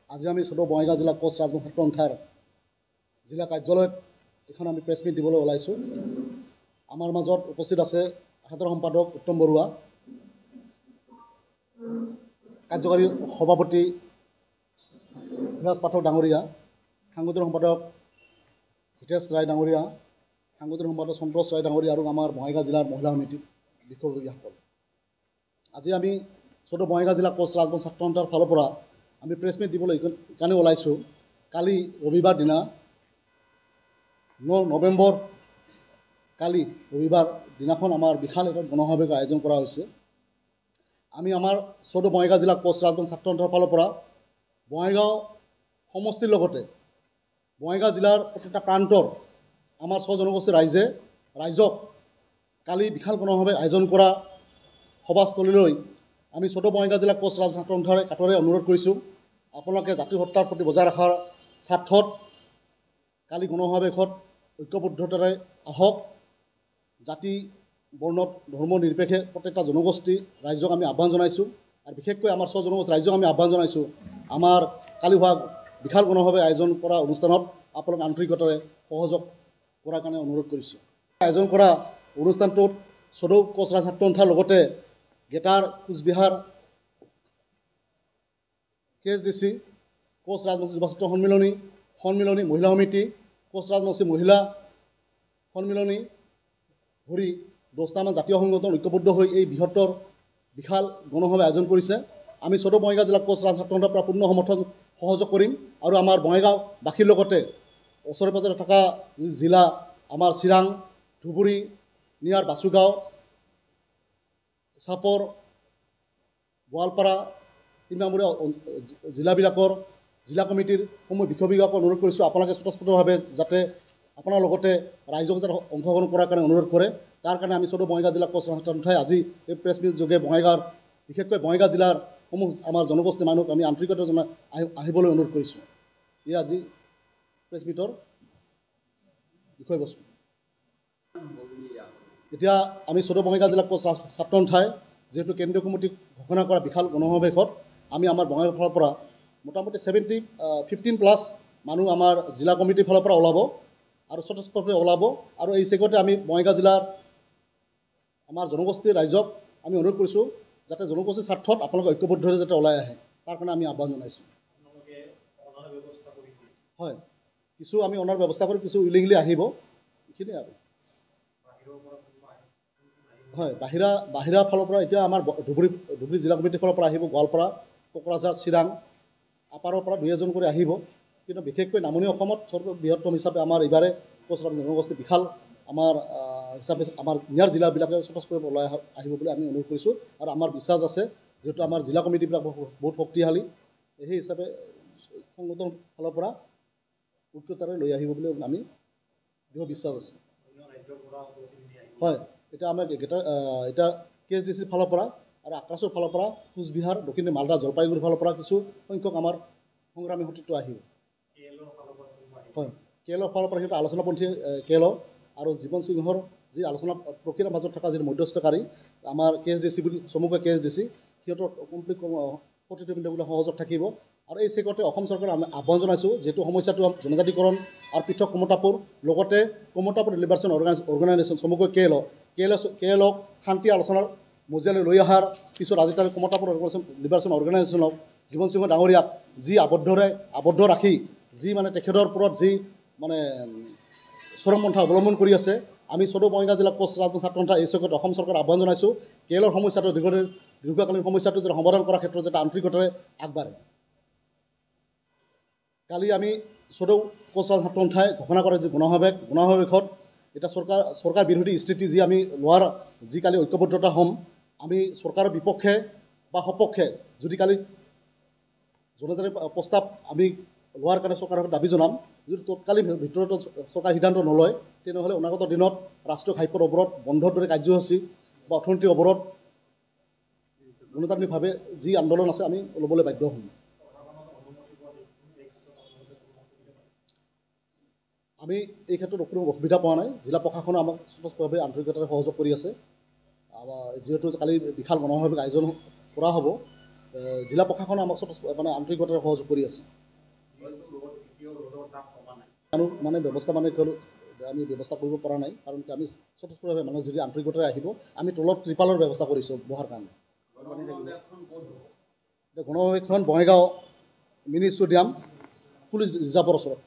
আজি আমি সদৌ বঙাইগাঁও জিলা কোচ ৰাজবংশ ছাত্ৰ সন্থাৰ জিলা কাৰ্যালয়ত এখন আমি প্ৰেছ মিট দিবলৈ ওলাইছোঁ। আমাৰ মাজত উপস্থিত আছে সাধাৰণ সম্পাদক উত্তম বৰুৱা, কাৰ্যকাৰী সভাপতি ধীৰাজ পাঠক ডাঙৰীয়া, সাংগঠনিক সম্পাদক হিতেশ ৰায় ডাঙৰীয়া, সাংগঠনিক সম্পাদক সন্তোষ ৰায় ডাঙৰীয়া আৰু আমাৰ বঙাইগাঁও জিলাৰ মহিলা সমিতিৰ বিষয়ববীয়াসকল। আজি আমি সদৌ বঙাইগাঁও জিলা কোচ ৰাজবংশ ছাত্ৰ সন্থাৰ ফালৰ পৰা আমি প্ৰেছ মিট দিবলৈ এইকাৰণে ওলাইছোঁ। কালি ৰবিবাৰ দিনা 9 নৱেম্বৰ, কালি ৰবিবাৰ দিনাখন আমাৰ বিশাল এটা গণসমাৱেশ আয়োজন কৰা হৈছে। আমি আমাৰ সদৌ বঙাইগাঁও জিলা কোচ ৰাজবংশ ছাত্ৰ সন্থাৰ ফালৰ পৰা বঙাইগাঁও সমষ্টিৰ লগতে বঙাইগাঁও জিলাৰ প্ৰত্যেকটা প্ৰান্তৰ আমাৰ স্বজনগোষ্ঠীৰ ৰাইজক কালি বিশাল গণসমাৱেশ আয়োজন কৰা সভাস্থলীলৈ আমি সদৌ বঙাইগাঁও জিলা কোচ ৰাজবংশ ছাত্ৰ সন্থাৰ কাষৰে অনুৰোধ কৰিছোঁ। আপোনালোকে জাতীয় সত্তাৰ প্ৰতি বজাই ৰখাৰ স্বাৰ্থত কালি গণসমাৱেশত ঐক্যবদ্ধতাৰে আহক। জাতি বৰ্ণত ধৰ্ম নিৰপেক্ষে প্ৰত্যেকটা জনগোষ্ঠী ৰাইজক আমি আহ্বান জনাইছোঁ, আৰু বিশেষকৈ আমাৰ স্বজনগোষ্ঠী ৰাইজক আমি আহ্বান জনাইছোঁ, আমাৰ কালি হোৱা বিশাল গণসমাৱেশ আয়োজন কৰা অনুষ্ঠানত আপোনালোক আন্তৰিকতাৰে সহযোগ কৰাৰ কাৰণে অনুৰোধ কৰিছোঁ। আয়োজন কৰা অনুষ্ঠানটোত সদৌ কোচ ৰাজবংশ ছাত্ৰ সন্থাৰ লগতে গেটাৰ কোচবিহাৰ KSDC, কোচ ৰাজবংশী যুৱ ছাত্ৰ সন্মিলনী মহিলা সমিতি, কোচ ৰাজবংশী মহিলা সন্মিলনী ধৰি 10টামান জাতীয় সংগঠন ঐক্যবদ্ধ হৈ এই বৃহত্তৰ বিশাল গণসমাৱেশ আয়োজন কৰিছে। আমি সদৌ বঙাইগাঁও জিলা কোচ ৰাজবংশ ছাত্ৰ সন্থাৰ পৰা পূৰ্ণ সমৰ্থন সহযোগ কৰিম, আৰু আমাৰ বঙাইগাঁওবাসীৰ লগতে ওচৰে পাঁজৰে থকা জিলা আমাৰ চিৰাং, ধুবুৰী, নিয়াৰ বাছুগাঁও, চাপৰ, গোৱালপাৰা, তিনিমামুৰীয়া জিলাবিলাকৰ জিলা কমিটিৰ সমূহ বিষয়ববীয়াক অনুৰোধ কৰিছোঁ, আপোনালোকে স্বতঃস্ফূৰ্তভাৱে যাতে আপোনাৰ লগতে ৰাইজক যাতে অংশগ্ৰহণ কৰাৰ কাৰণে অনুৰোধ কৰে। তাৰ কাৰণে আমি সদৌ বঙাইগাঁও জিলা কোচ ৰাজবংশ ছাত্ৰ সন্থাই আজি এই প্ৰেছ মিট যোগে বিশেষকৈ বঙাইগাঁও জিলাৰ সমূহ আমাৰ জনগোষ্ঠীৰ মানুহক আমি আন্তৰিকতা জনাই আহিবলৈ অনুৰোধ কৰিছোঁ। এয়া আজি প্ৰেছ মিটৰ বিষয়বস্তু। এতিয়া আমি সদৌ বঙাইগাঁও জিলা কোচ ছাত্ৰ সন্থাই যিহেতু কেন্দ্ৰীয় কমিটিক ঘোষণা কৰা বিশাল গণসমাৱেশত আমি আমাৰ বঙাইগাঁৱৰ ফালৰ পৰা মোটামুটি 15+ মানুহ আমাৰ জিলা কমিটিৰ ফালৰ পৰা ওলাব আৰু স্বতঃস্ফূৰ্তভাৱে ওলাব, আৰু এই চেগতে আমি বঙাইগাঁও জিলাৰ আমাৰ জনগোষ্ঠীৰ ৰাইজক আমি অনুৰোধ কৰিছোঁ যাতে জনগোষ্ঠীৰ স্বাৰ্থত আপোনালোকে ঐক্যবদ্ধৰে যাতে ওলাই আহে, তাৰ কাৰণে আমি আহ্বান জনাইছোঁ। হয়, কিছু আমি অনাৰ ব্যৱস্থা কৰি কিছু উইলিংলি আহিব, এইখিনিয়ে আৰু। হয়, বাহিৰা ফালৰ পৰা এতিয়া আমাৰ ধুবুৰী জিলা কমিটিৰ ফালৰ পৰা আহিব, গোৱালপাৰা, কোকৰাঝাৰ, চিৰাং, আপাৰৰ পৰা 2-এজন কৰি আহিব। কিন্তু বিশেষকৈ নামনি অসমত সৰ্ববৃহত্তম হিচাপে আমাৰ এইবাৰে কোচ ৰাজবংশী জনগোষ্ঠী বিশাল আমাৰ হিচাপে আমাৰ নিয়াৰ জিলাবিলাকে স্বতঃস্ফূৰ্তভাৱে ওলাই আহিব বুলি আমি অনুৰোধ কৰিছোঁ, আৰু আমাৰ বিশ্বাস আছে যিহেতু আমাৰ জিলা কমিটিবিলাক বহুত শক্তিশালী, সেই হিচাপে সংগঠনৰ ফালৰ পৰা ঐক্যতাৰে লৈ আহিব বুলি আমি দৃঢ় বিশ্বাস আছে। হয়, এতিয়া আমাৰ এতিয়া KSDCৰ ফালৰ পৰা আৰু আকাশৰ ফালৰ পৰা, কোচবিহাৰ, দক্ষিণ মালদা, জলপাইগুৰিৰ ফালৰ পৰা কিছু সংখ্যক আমাৰ সংগ্ৰামী সতীৰ্থ আহিব। হয়, KLৰ ফালৰ পৰা সিহঁতৰ আলোচনাপন্থী KL আৰু জীৱন সিংহৰ যি আলোচনা প্ৰক্ৰিয়াৰ মাজত থকা যি মধ্যস্থকাৰী আমাৰ KSDC বুলি চমুকৈ KSDC, সিহঁতৰ কমপ্লিট সতীৰ্থবৃন্দবিলাক সহযোগ থাকিব। আৰু এই চেগতে অসম চৰকাৰক আমি আহ্বান জনাইছোঁ, যিহেতু সমস্যাটো জনজাতিকৰণ আৰু পৃথক কমতাপুৰ, লগতে কমতাপুৰ লিবাৰেশ্যন অৰ্গেনাইজেশ্যন চমুকৈ KLক শান্তি আলোচনাৰ মজিয়ালৈ লৈ অহাৰ পিছত আজি তাৰে কমতাপুৰ লিবাৰেশ্যন অৰ্গেনাইজেশ্যনক জীৱন সিংহ ডাঙৰীয়াক যি আবদ্ধ ৰাখি যি মানে তেখেতৰ ওপৰত যি মানে চৰমপন্থা অৱলম্বন কৰি আছে, আমি সদৌ বঙাইগাঁও জিলা কোচ ৰাজবংশী ছাত্ৰ সন্থা এই চেগতে অসম চৰকাৰক আহ্বান জনাইছোঁ, KLৰ সমস্যাটো দীৰ্ঘকালীন সমস্যাটো যাতে সমাধান কৰাৰ ক্ষেত্ৰত যাতে আন্তৰিকতাৰে আগবাঢ়ে। কালি আমি সদৌ কোচ ৰাজবংশী ছাত্ৰ সন্থাই ঘোষণা কৰা যি গণসমাৱেশত এতিয়া চৰকাৰ বিৰোধী স্থিতি যি আমি লোৱাৰ যি কালি ঐক্যবদ্ধতা হ'ম, আমি চৰকাৰৰ বিপক্ষে বা সপক্ষে যদি কালি জনজাতি প্ৰস্তাৱ আমি লোৱাৰ কাৰণে চৰকাৰৰ দাবী জনাম, যদি তৎকালীন ভিতৰত চৰকাৰ সিদ্ধান্ত নলয়, তেনেহ'লে অনাগত দিনত ৰাষ্ট্ৰীয় ঘাইপথ অৱৰোধ বন্ধৰ দৰে কাৰ্যসূচী বা অৰ্থনৈতিক অৱৰোধ গণতান্ত্ৰিকভাৱে যি আন্দোলন আছে আমি ল'বলৈ বাধ্য হ'ম। আমি এই ক্ষেত্ৰত কোনো অসুবিধা পোৱা নাই, জিলা প্ৰশাসনে আমাক স্বতঃস্ফূৰ্তভাৱে আন্তৰিকতাৰে সহযোগ কৰি আছে। যিহেতু কালি বিশাল গণসমাৱেশ আয়োজন কৰা হ'ব, জিলা প্ৰশাসনে আমাক মানে আন্তৰিকতাৰে সহযোগ কৰি আছে। মানে ব্যৱস্থা মানে আমি ব্যৱস্থা কৰিব পৰা নাই, কাৰণ আমি স্বতঃস্ফূৰ্তভাৱে মানুহ যদি আন্তৰিকতাৰে আহিব, আমি তলত ত্ৰিপালৰ ব্যৱস্থা কৰিছোঁ বহাৰ কাৰণে। গণবেশখন বঙাইগাঁও মিনি ষ্টেডিয়াম পুলিচ ৰিজাৰ্ভৰ ওচৰত।